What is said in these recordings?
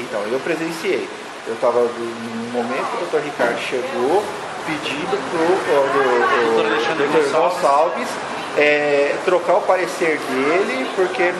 então, eu presenciei. Eu estava no momento que o doutor Ricardo chegou pedindo para o doutor Gonçalves trocar o parecer dele porque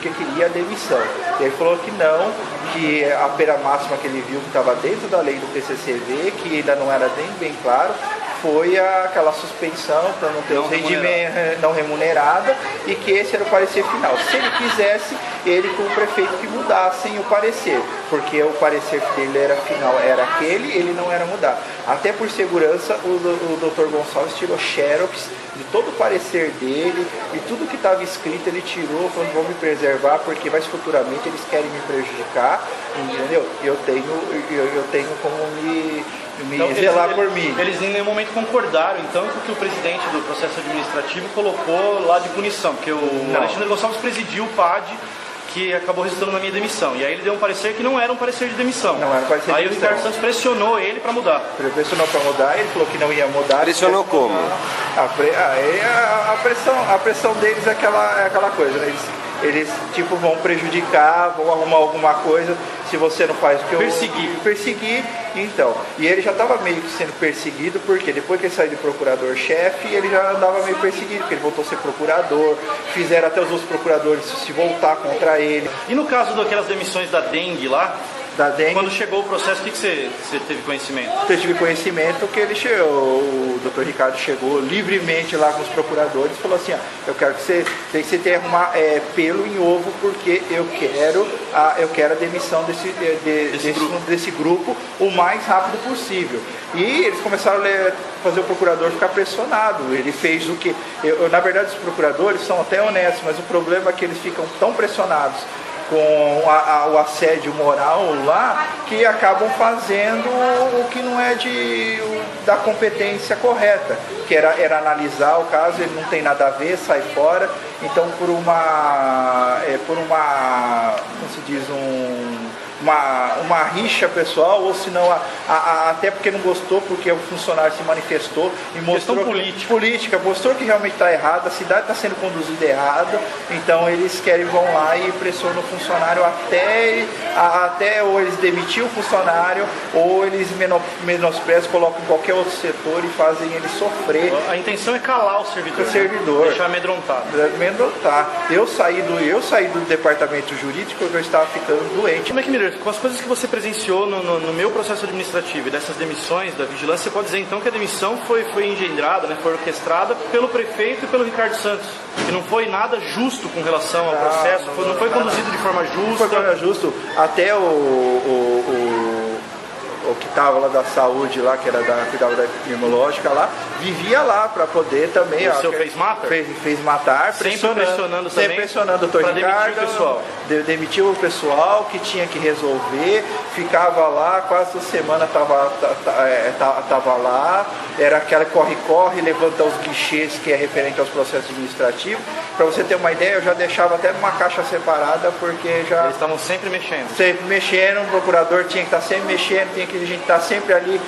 queria a demissão. E ele falou que não, que a pena máxima que ele viu que estava dentro da lei do PCCV, que ainda não era bem claro, foi aquela suspensão para não ter os rendimentos não remunerada, e que esse era o parecer final. Se ele quisesse, ele com o prefeito que mudassem o parecer, porque o parecer dele era final, era aquele, ele não era mudar. Até por segurança, o Dr. Gonçalves tirou xerox de todo o parecer dele, e tudo que estava escrito ele tirou, falando: vão me preservar, porque mais futuramente eles querem me prejudicar, entendeu? Eu tenho como me então, zelar por mim. Eles em nenhum momento concordaram, então, com o que o presidente do processo administrativo colocou lá de punição, porque o Alexandre Gonçalves presidiu o PAD, que acabou resultando na minha demissão. E aí ele deu um parecer que não era um parecer de demissão. Não era um parecer de demissão. Aí o Ricardo Santos pressionou ele para mudar. Pressionou para mudar, ele falou que não ia mudar. Pressionou como? A pressão deles é aquela coisa, né? Eles tipo vão prejudicar, vão arrumar alguma coisa se você não faz o que eu... Perseguir, então. E ele já estava meio que sendo perseguido, porque depois que ele saiu de procurador-chefe, ele já andava meio perseguido, porque ele voltou a ser procurador, fizeram até os outros procuradores se voltar contra ele. E no caso daquelas demissões da dengue lá, quando chegou o processo, o que você teve conhecimento? Eu tive conhecimento que ele chegou, o doutor Ricardo chegou livremente lá com os procuradores e falou assim: eu quero que você tenha que arrumar pelo em ovo, porque eu quero a demissão desse grupo o mais rápido possível. E eles começaram a fazer o procurador ficar pressionado. Ele fez o que... na verdade, os procuradores são até honestos, mas o problema é que eles ficam tão pressionados com o assédio moral lá, que acabam fazendo o que não é da competência correta, que era analisar o caso, ele não tem nada a ver, sai fora. Então, por uma como se diz, uma rixa pessoal, ou se não, até porque não gostou, porque o funcionário se manifestou e mostrou política, mostrou que realmente está errado, a cidade está sendo conduzida errado, então eles vão lá e pressionam o funcionário até ou eles demitir o funcionário, ou eles menosprezam, colocam em qualquer outro setor e fazem ele sofrer. A intenção é calar o servidor. Deixar amedrontado. Eu saí do departamento jurídico porque eu estava ficando doente. Como é que, Miller, com as coisas que você presenciou no meu processo administrativo e dessas demissões da vigilância, você pode dizer então que a demissão foi engendrada, né, foi orquestrada pelo prefeito e pelo Ricardo Santos, que não foi nada justo com relação ao processo, não foi conduzido de forma justa? Não foi de forma justa. Até o que estava lá da saúde, lá, que era cuidava da epidemiológica lá, vivia lá para poder também... O seu fez matar? Fez matar, sempre pressionando o doutor Ricardo, demitiu o pessoal que tinha que resolver, ficava lá, quase toda semana estava lá, era aquela corre-corre, levanta os guichês, que é referente aos processos administrativos. Para você ter uma ideia, eu já deixava até numa caixa separada, porque já... Eles estavam sempre mexendo. Sempre mexendo, o procurador tinha que estar sempre mexendo, tinha que a gente estar sempre ali.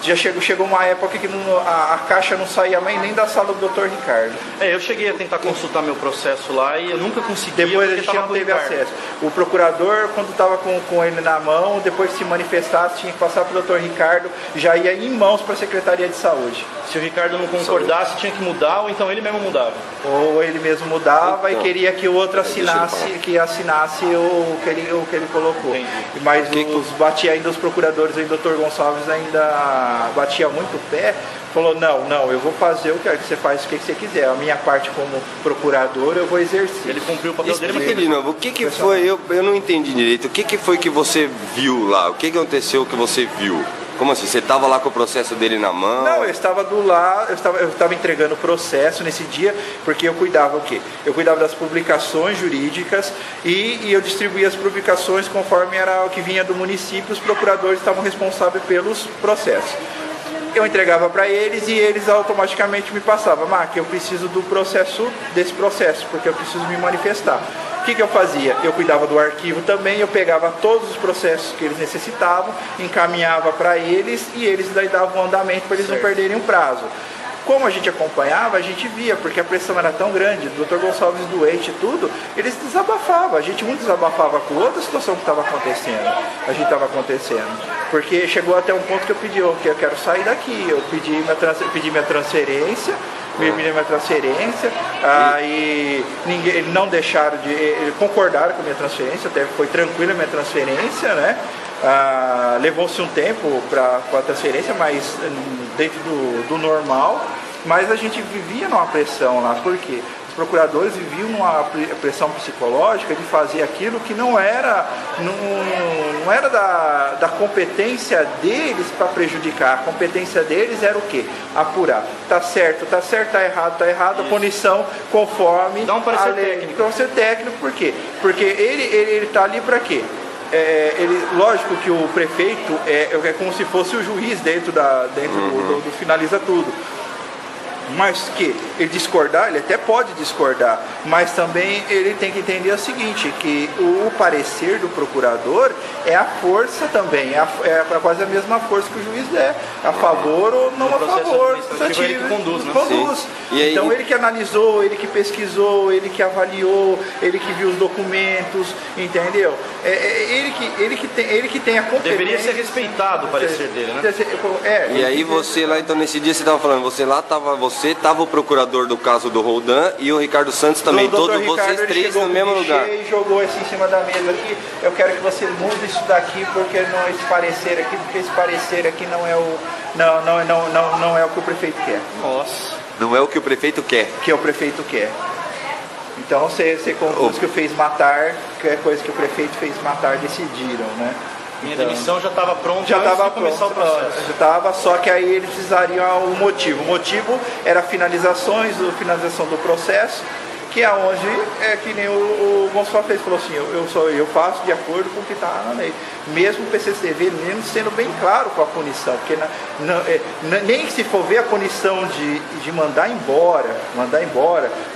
Já chegou uma época que a caixa não saía nem da sala do Dr. Ricardo. Eu cheguei a tentar consultar meu processo lá e eu nunca consegui. Depois a gente não teve acesso. O procurador, quando estava com ele na mão, depois que se manifestasse, tinha que passar para o Dr. Ricardo, já ia em mãos para a Secretaria de Saúde. Se o Ricardo não concordasse, tinha que mudar, ou então ele mesmo mudava. Ou ele mesmo mudava e queria que o outro assinasse o que ele colocou. Entendi. Mas batia ainda os procuradores, aí o Dr. Gonçalves ainda batia muito o pé, falou: não, eu vou fazer o que você faz, o que você quiser, a minha parte como procurador eu vou exercer. Ele cumpriu o papel dele. Explica de novo, o que foi, eu não entendi direito, o que foi que você viu lá, o que aconteceu que você viu? Como assim? Você estava lá com o processo dele na mão? Não, eu estava do lado, eu estava entregando o processo nesse dia, porque eu cuidava o quê? Eu cuidava das publicações jurídicas e eu distribuía as publicações conforme era o que vinha do município, os procuradores estavam responsáveis pelos processos. Eu entregava para eles e eles automaticamente me passavam: Mark, eu preciso desse processo, porque eu preciso me manifestar. O que eu fazia? Eu cuidava do arquivo também, eu pegava todos os processos que eles necessitavam, encaminhava para eles e eles daí davam um andamento para eles não perderem o prazo. como a gente acompanhava, a gente via, porque a pressão era tão grande, o Dr. Gonçalves doente e tudo, eles desabafavam, a gente muito desabafava com outra situação que estava acontecendo, porque chegou até um ponto que eu pedi, que eu quero sair daqui, eu pedi minha transferência, aí eles não deixaram eles concordaram com a minha transferência, até foi tranquila a minha transferência, né? Levou-se um tempo para a transferência, mas dentro do normal, mas a gente vivia numa pressão lá, por quê? Os procuradores viviam numa pressão psicológica de fazer aquilo que não era da competência deles para prejudicar. A competência deles era o quê? Apurar. Tá certo, tá errado, a punição conforme Dá um parecer técnico. Então, ser técnico, por quê? Porque ele tá ali para quê? Lógico que o prefeito é como se fosse o juiz dentro do finaliza tudo. Mas que ele discordar, ele até pode discordar, mas também ele tem que entender o seguinte, que o parecer do procurador é a força também, é quase a mesma força que o juiz der, a favor ou não a favor. Ele que conduz, né? Conduz. Aí, então ele que analisou, ele que pesquisou, ele que avaliou, ele que viu os documentos, entendeu? Ele que tem a competência. Deveria ser respeitado o parecer dele, né? E aí você lá, então nesse dia você estava falando, você estava o procurador do caso do Roldan e o Ricardo Santos também, todos vocês três no mesmo lugar. E jogou assim em cima da mesa aqui, eu quero que você mude isso daqui, porque esse parecer aqui não é o que o prefeito quer. Nossa. Não é o que o prefeito quer. Que o prefeito quer. Então você conclui que o fez matar, que é coisa que o prefeito fez matar, decidiram, né? Minha demissão já estava pronta já antes estava de começar o processo. Já estava, só que aí eles precisariam o motivo. O motivo era a finalização do processo, que é onde que nem o Gonçalves fez, falou assim, eu faço de acordo com o que está na lei. Mesmo o PCCV, mesmo sendo bem claro com a punição, porque nem se for ver a punição de mandar embora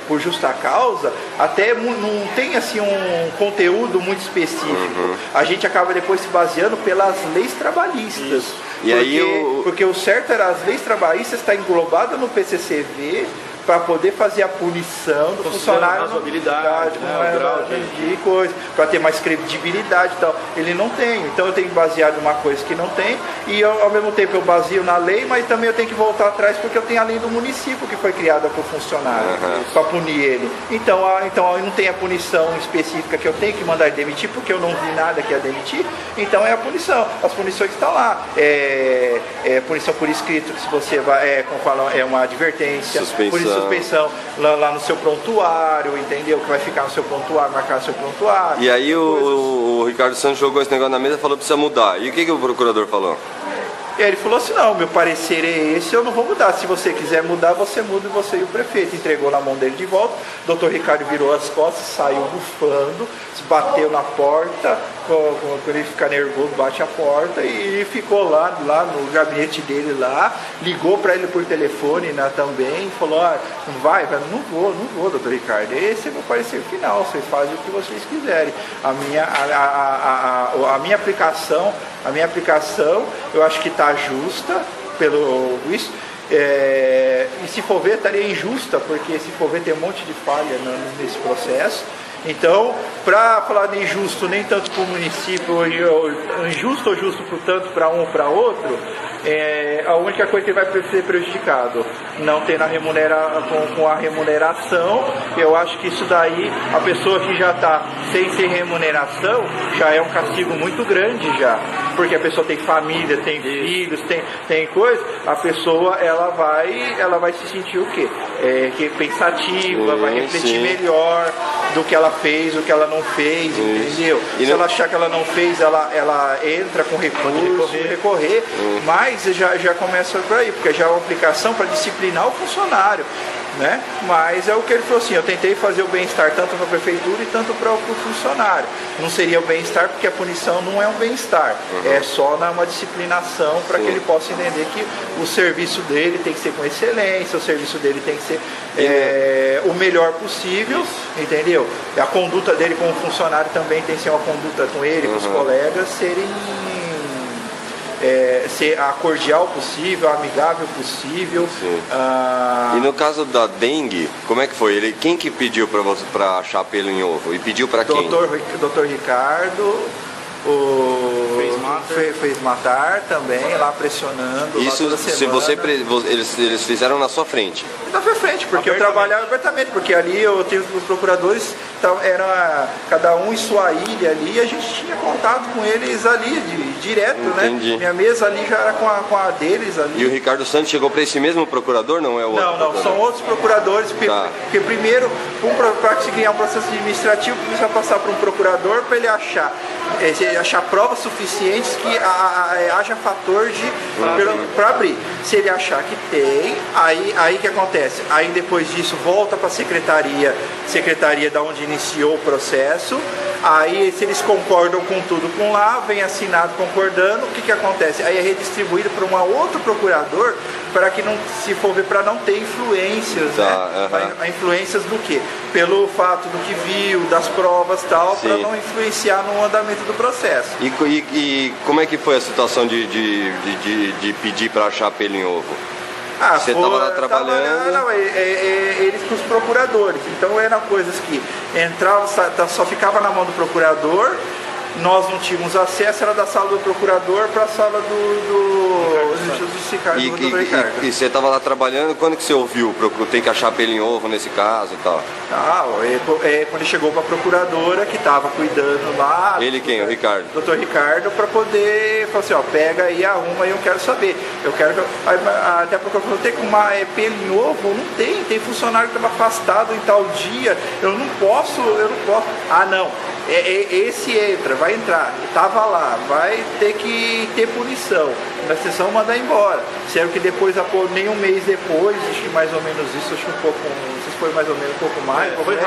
por justa causa, até não tem assim um conteúdo muito específico. A gente acaba depois se baseando pelas leis trabalhistas. Porque o certo era as leis trabalhistas estar englobada no PCCV, para poder fazer a punição do funcionário, razoabilidade, né, o grau de coisa, para ter mais credibilidade e tal. Ele não tem, então eu tenho que basear numa coisa que não tem, e ao mesmo tempo eu baseio na lei, mas também eu tenho que voltar atrás porque eu tenho a lei do município que foi criada para o funcionário, para punir ele. Então não tem a punição específica que eu tenho que mandar demitir, porque eu não vi nada que ia demitir, então é a punição. As punições estão lá. Punição por escrito, que se você vai, como falam, é uma advertência. Suspensão lá no seu prontuário, entendeu? Que vai ficar no seu prontuário, marcar no seu prontuário. E aí o Ricardo Santos jogou esse negócio na mesa e falou que precisa mudar. E o que o procurador falou? E aí ele falou assim, não, meu parecer é esse, eu não vou mudar. Se você quiser mudar, você muda, você e o prefeito. Entregou na mão dele de volta, o doutor Ricardo virou as costas, saiu bufando, se bateu na porta, quando ele fica nervoso, bate a porta e ficou lá no gabinete dele lá, ligou para ele por telefone, né, também, falou, não vai? Não vou, doutor Ricardo, esse é meu parecer final, vocês fazem o que vocês quiserem. A minha aplicação, eu acho que está justa pelo isso. E se for ver, estaria injusta, porque se for ver tem um monte de falha nesse processo. Então, para falar de injusto, nem tanto para o município, injusto ou justo tanto para um ou para outro, a única coisa que vai ser prejudicado, não ter com a remuneração. Eu acho que isso daí, a pessoa que já está sem ser remuneração, já é um castigo muito grande já, porque a pessoa tem família, tem filhos, tem coisa, a pessoa ela vai se sentir o quê? Pensativa, vai refletir melhor do que ela fez, o que ela não fez, entendeu? Se ela achar que ela não fez, ela entra com recurso, recorrer, mas já começa por aí, porque já é uma aplicação para disciplinar o funcionário, né? Mas é o que ele falou assim, eu tentei fazer o bem-estar tanto para a prefeitura e tanto para o funcionário. Não seria o bem-estar porque a punição não é um bem-estar, é só uma disciplinação para que ele possa entender que o serviço dele tem que ser com excelência, o serviço dele tem que ser o melhor possível, entendeu? A conduta dele como funcionário também tem que ser uma conduta com ele, com os colegas, ser a cordial possível, a amigável possível. E no caso da dengue, como é que foi? Quem que pediu para você para achar pelo em ovo? E pediu para quem? Doutor Ricardo. Fez matar também, lá pressionando. Isso lá toda semana. Eles fizeram na sua frente? Na minha frente, porque eu trabalhava abertamente, porque ali eu tenho os procuradores, era cada um em sua ilha ali, e a gente tinha contato com eles ali, direto, Entendi. né? Minha mesa ali já era com a deles ali. E o Ricardo Santos chegou para esse mesmo procurador, não é o outro? Não, são outros procuradores, porque primeiro, para se criar um processo administrativo, precisa passar para um procurador para ele achar provas suficientes que haja fator para abrir. Se ele achar que tem, aí que acontece? Aí depois disso volta para a secretaria da onde iniciou o processo. Aí se eles concordam com tudo com lá, vem assinado concordando, o que acontece? Aí é redistribuído para um outro procurador para que não, se for ver, para não ter influências, né? Influências do quê? Pelo fato do que viu, das provas e tal, para não influenciar no andamento do processo. E como é que foi a situação de pedir para achar pelo em ovo? Você estava lá trabalhando? Eles com os procuradores. Então eram coisas que entrava, só ficava na mão do procurador. Nós não tínhamos acesso, era da sala do procurador para a sala do Ricardo. E você estava lá trabalhando, quando que você ouviu? Tem que achar pelo em ovo nesse caso e tal? Quando ele chegou para a procuradora, que estava cuidando lá. Ele quem? O Ricardo? Doutor Ricardo, para poder falar assim, pega aí, arruma aí, eu quero saber. Até porque eu falei, tem uma pelo em ovo? Não tem funcionário que estava afastado em tal dia, eu não posso. Não. Esse entra, vai entrar, estava lá, vai ter que ter punição, na sessão mandar embora. Sendo que depois, nem um mês depois, acho que mais ou menos isso, acho que um pouco, não sei se foi mais ou menos um pouco mais. Foi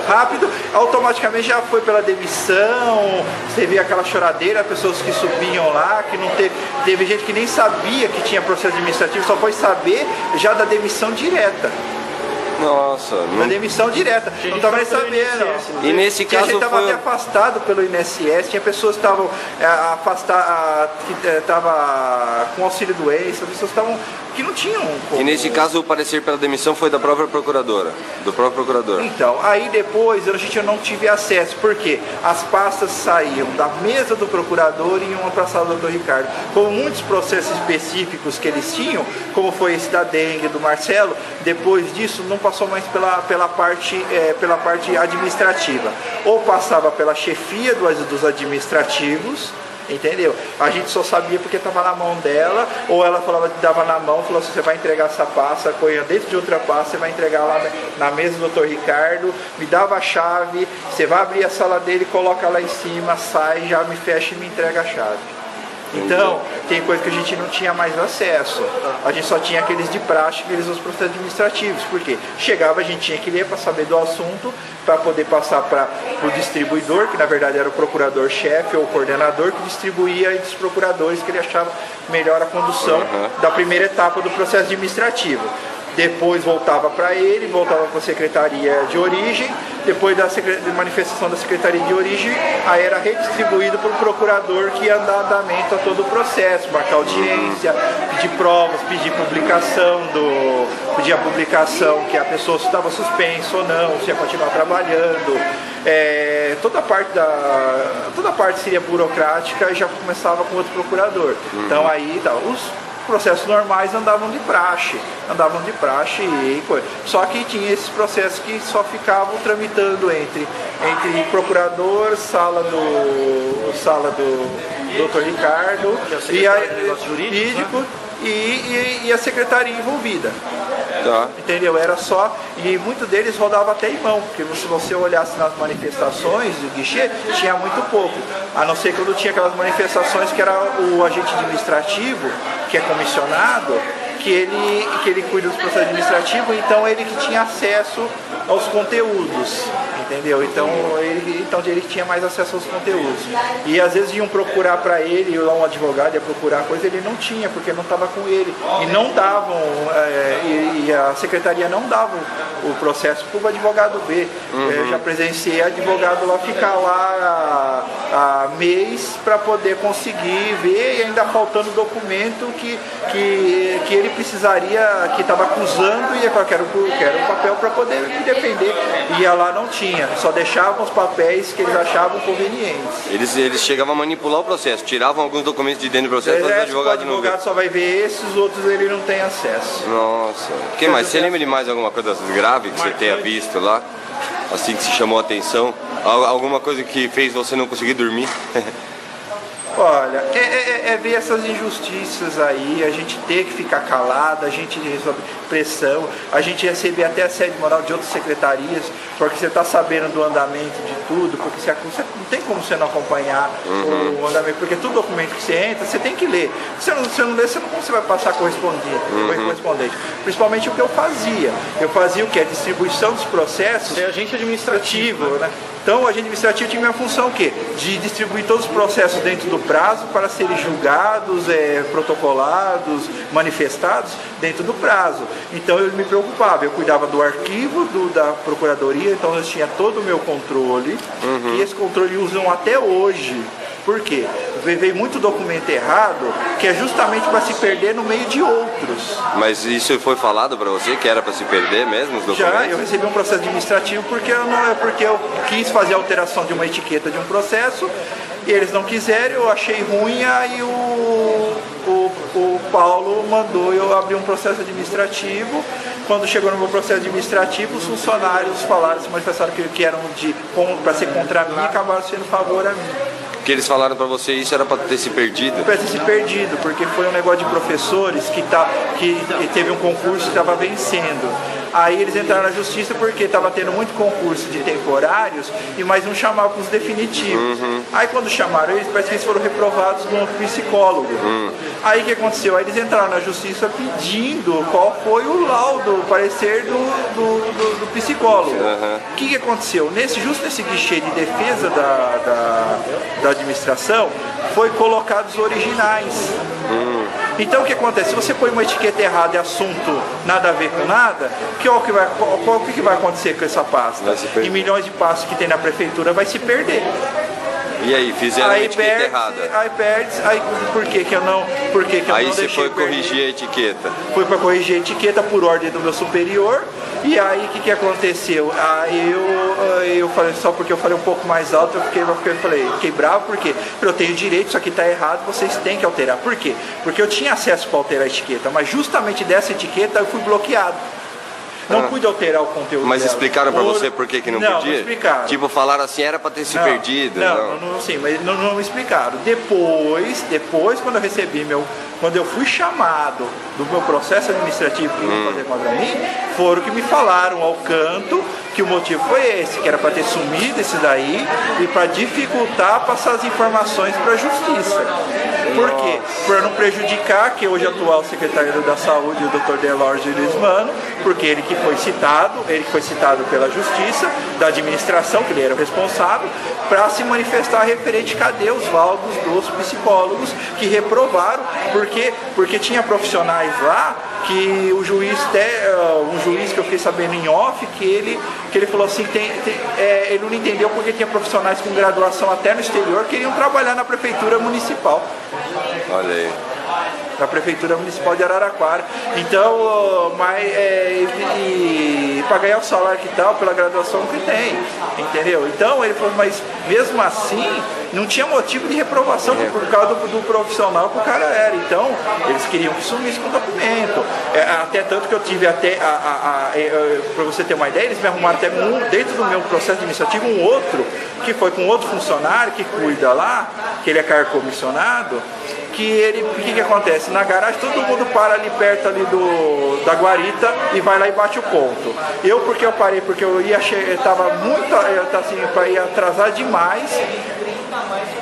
rápido, automaticamente já foi pela demissão, você vê aquela choradeira, pessoas que subiam lá, que não teve gente que nem sabia que tinha processo administrativo, só foi saber já da demissão direta. Nossa, na demissão direta, não estava nem sabendo. E nesse caso a gente estava até afastado pelo INSS, tinha pessoas que estavam afastadas, que estavam com auxílio doença, pessoas que não tinham como. E nesse caso o parecer pela demissão foi da própria procuradora, do próprio procurador. Então, aí depois a gente não tive acesso, porque as pastas saíam da mesa do procurador e iam para a sala do Dr. Ricardo. Como muitos processos específicos que eles tinham, como foi esse da dengue, do Marcelo, depois disso não passou mais pela parte administrativa. Ou passava pela chefia dos administrativos, entendeu? A gente só sabia porque estava na mão dela, ou ela dava na mão, falou assim, você vai entregar essa pasta, põe dentro de outra pasta, você vai entregar lá na mesa do Dr. Ricardo, me dava a chave, você vai abrir a sala dele, coloca lá em cima, sai, já me fecha e me entrega a chave. Então, tem coisa que a gente não tinha mais acesso. A gente só tinha aqueles de praxe, os processos administrativos. Porque chegava, a gente tinha que ler para saber do assunto, para poder passar para o distribuidor, que na verdade era o procurador-chefe ou o coordenador, que distribuía entre os procuradores que ele achava melhor a condução da primeira etapa do processo administrativo. Depois voltava para ele, voltava para a Secretaria de Origem, depois da manifestação da Secretaria de Origem, aí era redistribuído para o procurador que ia dar andamento a todo o processo, marcar audiência, pedir provas, pedir a publicação que a pessoa estava suspensa ou não, se ia continuar trabalhando. Toda a parte seria burocrática e já começava com outro procurador. Então aí os processos normais andavam de praxe e coisa. Só que tinha esses processos que só ficavam tramitando entre procurador, sala do Dr. Ricardo e a jurídico e a secretaria envolvida. Entendeu? Era só, e muitos deles rodavam até em mão, porque se você olhasse nas manifestações do guichê, tinha muito pouco, a não ser quando tinha aquelas manifestações que era o agente administrativo, que é comissionado, que ele cuida dos processos administrativos, então ele que tinha acesso aos conteúdos, entendeu? Então ele tinha mais acesso aos conteúdos. E às vezes iam procurar para ele, lá um advogado ia procurar coisa, ele não tinha, porque não estava com ele. E não davam, e a secretaria não dava o processo para o advogado B. Eu já presenciei advogado lá ficar lá há mês para poder conseguir ver, e ainda faltando documento que ele precisaria, que estava acusando, e eu quero um papel para poder me defender. Ia lá, não tinha, só deixavam os papéis que eles achavam convenientes. Eles chegavam a manipular o processo, tiravam alguns documentos de dentro do processo, mas o advogado não vê. O advogado só vai ver esses, os outros ele não tem acesso. Nossa. O que mais? Você lembra de mais alguma coisa grave que você tenha visto lá? Assim que se chamou a atenção? Alguma coisa que fez você não conseguir dormir? Olha, é ver essas injustiças aí, a gente ter que ficar calado, a gente resolver pressão, a gente receber até assédio moral de outras secretarias, porque você está sabendo do andamento de tudo, porque você não tem como você não acompanhar o andamento, porque todo documento que você entra, você tem que ler. Se você não ler, você vai passar correspondente. Principalmente o que eu fazia. Eu fazia o que? A distribuição dos processos. É agente administrativo, né? Então, o agente administrativo tinha minha função o quê? De distribuir todos os processos dentro do prazo para serem julgados, protocolados, manifestados dentro do prazo. Então, eu me preocupava, eu cuidava do arquivo da procuradoria, então eu tinha todo o meu controle, e esse controle usam até hoje. Por quê? Veio muito documento errado, que é justamente para se perder no meio de outros. Mas isso foi falado para você, que era para se perder mesmo os documentos? Já, eu recebi um processo administrativo porque eu quis fazer a alteração de uma etiqueta de um processo, e eles não quiseram, eu achei ruim, aí o Paulo mandou eu abrir um processo administrativo. Quando chegou no meu processo administrativo, os funcionários falaram, se manifestaram que eram para ser contra mim, e acabaram sendo favor a mim. O que eles falaram para você, isso era para ter se perdido? Para ter se perdido, porque foi um negócio de professores que teve um concurso e estava vencendo. Aí eles entraram na justiça porque estava tendo muito concurso de temporários, mas não chamavam para os definitivos. Aí quando chamaram eles, parece que eles foram reprovados no psicólogo. Aí o que aconteceu? Aí eles entraram na justiça pedindo qual foi o laudo, o parecer do psicólogo. O que aconteceu? Justo nesse guichê de defesa da administração, foi colocados originais. Então o que acontece? Se você põe uma etiqueta errada e assunto nada a ver com nada, o que vai acontecer com essa pasta? E milhões de pastas que tem na prefeitura vai se perder. E aí, fizeram a etiqueta errada. Aí perde, aí por que eu não Aí não você deixei foi corrigir a etiqueta. Fui para corrigir a etiqueta por ordem do meu superior. E aí o que aconteceu? Aí eu falei, só porque eu falei um pouco mais alto, fiquei bravo, porque eu tenho direito, isso aqui está errado, vocês têm que alterar. Por quê? Porque eu tinha acesso para alterar a etiqueta, mas justamente dessa etiqueta eu fui bloqueado. Não pude alterar o conteúdo. Mas dela. explicaram pra você por que não podia? Não explicaram. Tipo, falaram assim, era pra ter se perdido. Sim, mas não me explicaram. Depois quando eu fui chamado do meu processo administrativo que iam fazer contra mim, foram que me falaram ao canto que o motivo foi esse, que era para ter sumido esse daí e para dificultar passar as informações para a justiça. Por quê? Para não prejudicar, que hoje é o atual secretário da Saúde, o Dr. Delorde Lismano, porque ele que foi citado pela justiça, da administração, que ele era o responsável, para se manifestar referente cadê os laudos dos psicólogos que reprovaram, porque tinha profissionais lá que o juiz, um juiz que eu fiquei sabendo em off, que ele falou assim, ele não entendeu porque tinha profissionais com graduação até no exterior que queriam trabalhar na prefeitura municipal. Olha aí. Da Prefeitura Municipal de Araraquara. Então, para ganhar o salário que tal, pela graduação que tem, entendeu? Então ele falou, mas mesmo assim, não tinha motivo de reprovação por causa do profissional que o cara era. Então, eles queriam que sumisse com o documento. Até tanto que eu tive para você ter uma ideia, eles me arrumaram até dentro do meu processo administrativo um outro, que foi com outro funcionário que cuida lá, que ele é cargo comissionado, o que acontece? Na garagem todo mundo para ali perto ali da guarita e vai lá e bate o ponto. Porque eu parei, porque eu estava muito, assim, para ir atrasar demais.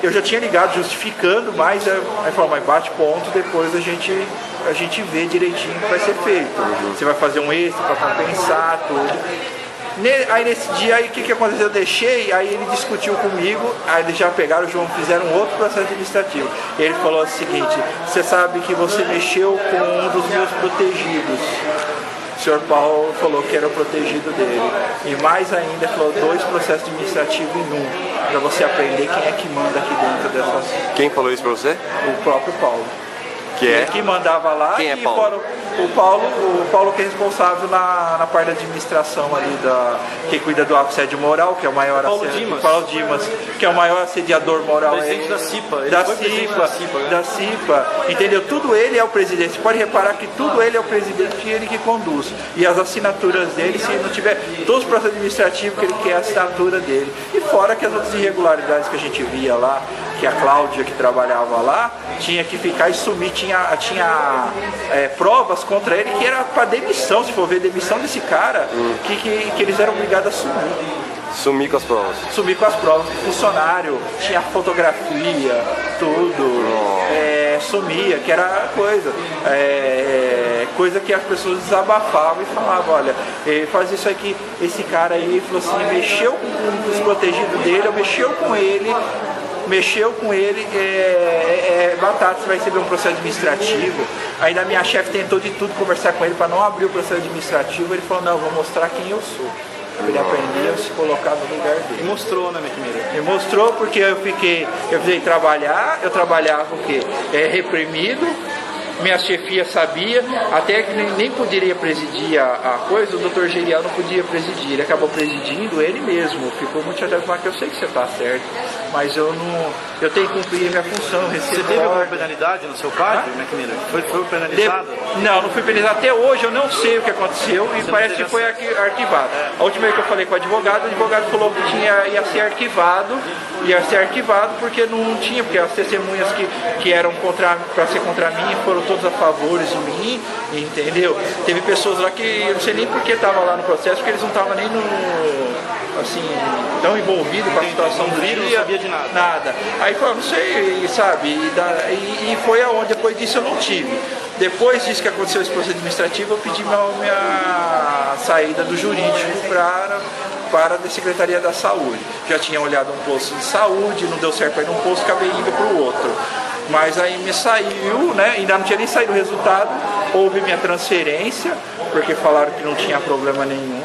Eu já tinha ligado justificando, mas aí falou, mas bate ponto, depois a gente vê direitinho o que vai ser feito. Você vai fazer um extra para compensar tudo. Aí nesse dia, aí o que aconteceu? Eu deixei, aí ele discutiu comigo, aí eles já pegaram o João, fizeram um outro processo administrativo. Ele falou o seguinte: você sabe que você mexeu com um dos meus protegidos. O senhor Paulo falou que era o protegido dele. E mais ainda, falou 2 processos administrativos em um, para você aprender quem é que manda aqui dentro dessas. Quem falou isso pra você? O próprio Paulo. Que é? Ele que mandava lá. Quem é e Paulo? fora o Paulo que é responsável na parte da administração ali, que cuida do assédio moral, que é o maior Paulo assédio. Dimas. Paulo Dimas, que é o maior assediador moral. Presidente da CIPA. Ele Da foi presidente da CIPA, né? Da CIPA, entendeu? Tudo ele é o presidente. Você pode reparar que tudo ele é o presidente e ele que conduz. E as assinaturas dele, se não tiver todos os processos administrativos que ele quer, a assinatura dele. E fora que as outras irregularidades que a gente via lá, que a Cláudia que trabalhava lá, tinha que ficar e sumir, tinha provas contra ele que era para demissão, se for ver, demissão desse cara, que eles eram obrigados a sumir. Sumir com as provas. Sumir com as provas do funcionário, tinha fotografia, tudo, sumia, que era coisa que as pessoas desabafavam e falavam: olha, faz isso aqui, esse cara aí falou assim, mexeu com os protegidos dele, mexeu com ele, batata, você vai receber um processo administrativo. Ainda a minha chefe tentou de tudo conversar com ele para não abrir o processo administrativo. Ele falou: não, vou mostrar quem eu sou. Ele aprendeu a se colocar no lugar dele. E mostrou, né, McMiller? Me mostrou, porque eu precisei trabalhar, eu trabalhava o quê? Reprimido. Minha chefia sabia, até que nem poderia presidir a coisa, o doutor Gerial não podia presidir, ele acabou presidindo ele mesmo, ficou muito chateado com que eu sei que você está certo, mas eu tenho que cumprir minha função, Você teve alguma penalidade no seu cargo, McMiller? Foi penalizado? Não fui penalizado até hoje, eu não sei o que aconteceu e parece que foi arquivado. A última vez que eu falei com o advogado falou que ia ser arquivado porque não tinha, porque as testemunhas que eram para ser contra mim foram todos a favores de mim, entendeu? Teve pessoas lá que eu não sei nem por que estavam lá no processo, porque eles não estavam nem tão envolvidos com a situação do dia. Não sabia de nada. Aí falou, não sei, sabe? E foi aonde, depois disso eu não tive. Depois disso que aconteceu esse processo administrativo, eu pedi minha saída do jurídico para a Secretaria da Saúde. Já tinha olhado um posto de saúde, não deu certo para ir num posto, acabei indo para o outro. Mas aí me saiu, né? Ainda não tinha nem saído o resultado, houve minha transferência, porque falaram que não tinha problema nenhum,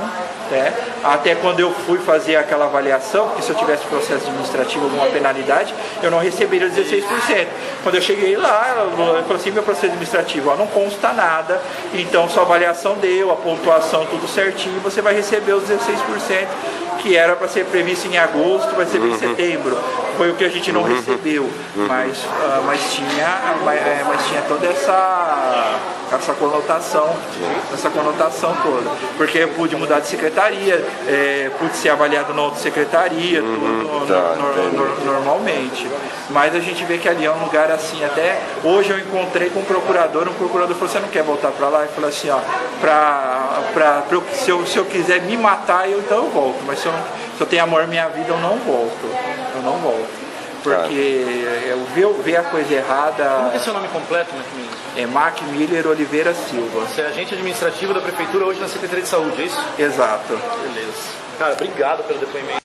né? Até quando eu fui fazer aquela avaliação, porque se eu tivesse processo administrativo, alguma penalidade, eu não receberia 16%. Quando eu cheguei lá, eu falei assim, meu processo administrativo, não consta nada, então sua avaliação deu, a pontuação tudo certinho, você vai receber os 16%, que era para ser previsto em agosto, vai ser em setembro. Foi o que a gente não recebeu, mas tinha toda essa conotação toda. Porque eu pude mudar de secretaria, pude ser avaliado na outra secretaria, tudo normalmente. Mas a gente vê que ali é um lugar assim, até hoje eu encontrei com um procurador falou, você não quer voltar para lá? Eu falei assim, ó, se eu quiser me matar, então eu volto, mas se eu tenho amor à minha vida, eu não volto. Porque eu ver a coisa errada... Como é seu nome completo, McMiller? É McMiller Oliveira Silva. Você é agente administrativo da Prefeitura hoje na Secretaria de Saúde, é isso? Exato. Beleza. Cara, obrigado pelo depoimento.